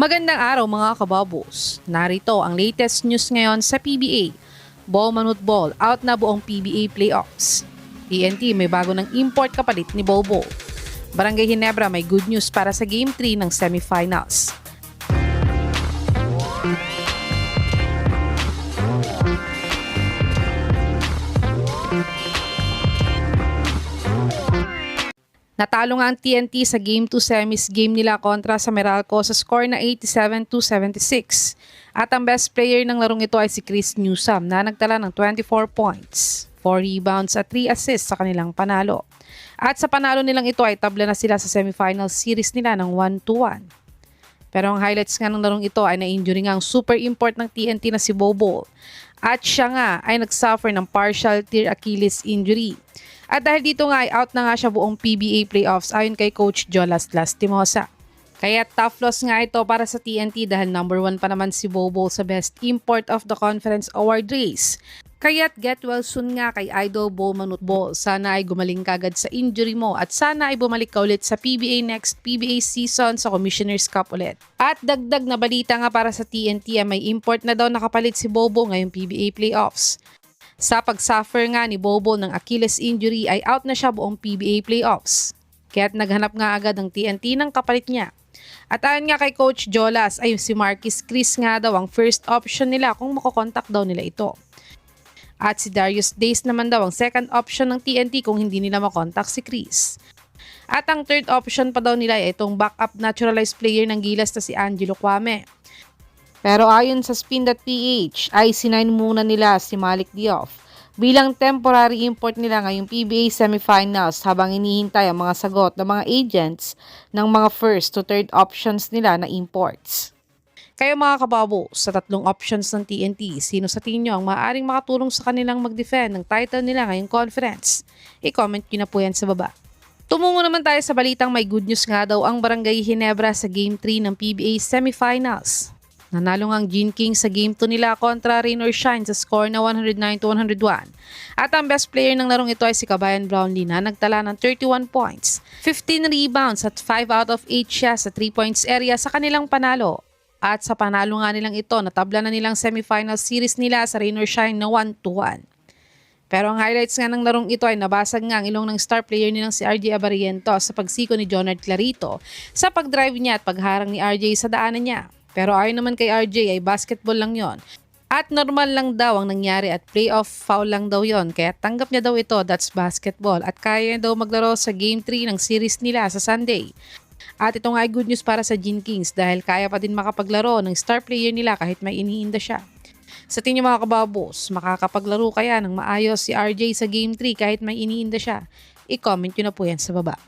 Magandang araw mga kababos. Narito ang latest news ngayon sa PBA. Ball Manut Ball out na buong PBA playoffs. TNT may bago ng import kapalit ni Bobo. Barangay Ginebra may good news para sa Game 3 ng semifinals. Natalo nga ang TNT sa Game 2 semis game nila kontra sa Meralco sa score na 87-76. At ang best player ng larong ito ay si Chris Newsome na nagtala ng 24 points, 4 rebounds at 3 assists sa kanilang panalo. At sa panalo nilang ito ay tabla na sila sa semifinal series nila ng 1-1. Pero ang highlights nga ng larong ito ay na-injury nga ang super import ng TNT na si Bobo. At siya nga ay nagsuffer ng partial tear Achilles injury. At dahil dito nga ay out na nga siya buong PBA playoffs ayon kay Coach Jolas Lastimosa. Kaya tough loss nga ito para sa TNT dahil number 1 pa naman si Bobo sa Best Import of the Conference Award race. Kaya't get well soon nga kay Idol Ball Manut Ball. Sana ay gumaling kagad sa injury mo at sana ay bumalik ka ulit sa PBA next PBA season sa Commissioner's Cup ulit. At dagdag na balita nga para sa TNT ay may import na daw nakapalit si Bobo ngayong PBA playoffs. Sa pagsuffer nga ni Bobo ng Achilles injury ay out na siya buong PBA playoffs. Kaya't naghanap nga agad ang TNT ng kapalit niya. At ayon nga kay Coach Jolas ay si Marquis Chris nga daw ang first option nila kung makokontak daw nila ito. At si Darius Days naman daw ang second option ng TNT kung hindi nila makontak si Chris. At ang third option pa daw nila ay itong backup naturalized player ng Gilas na si Angelo Kwame. Pero ayon sa Spin.ph ay sinain muna nila si Malik Diouf bilang temporary import nila ngayong PBA semifinals habang inihintay ang mga sagot ng mga agents ng mga first to third options nila na imports. Kayo mga kababo, sa tatlong options ng TNT, sino sa tingin nyo ang maaaring makatulong sa kanilang mag-defend ng title nila ngayong conference? I-comment nyo na po yan sa baba. Tumungo naman tayo sa balitang may good news nga daw ang Barangay Ginebra sa Game 3 ng PBA semifinals. Nanalo ang Gene King sa Game 2 nila kontra Rain or Shine sa score na 109-101. At ang best player ng larong ito ay si Kabayan Brownlee na nagtala ng 31 points, 15 rebounds at 5 out of 8 siya sa 3 points area sa kanilang panalo. At sa panalo nga nilang ito, natabla na nilang semifinal series nila sa Rain or Shine na 1-1. Pero ang highlights nga ng larong ito ay nabasag nga ang ilong ng star player nilang si RJ Abariento sa pagsiko ni Jonard Clarito sa pagdrive niya at pagharang ni RJ sa daanan niya. Pero ayon naman kay RJ ay basketball lang yon. At normal lang daw ang nangyari at playoff foul lang daw yon. Kaya tanggap niya daw ito, that's basketball. At kaya daw maglaro sa Game 3 ng series nila sa Sunday. At ito nga ay good news para sa Gene Kings dahil kaya pa din makapaglaro ng star player nila kahit may iniinda siya. Sa tingin mga kababos, makakapaglaro kaya ng maayos si RJ sa Game 3 kahit may iniinda siya? I-comment nyo na po yan sa baba.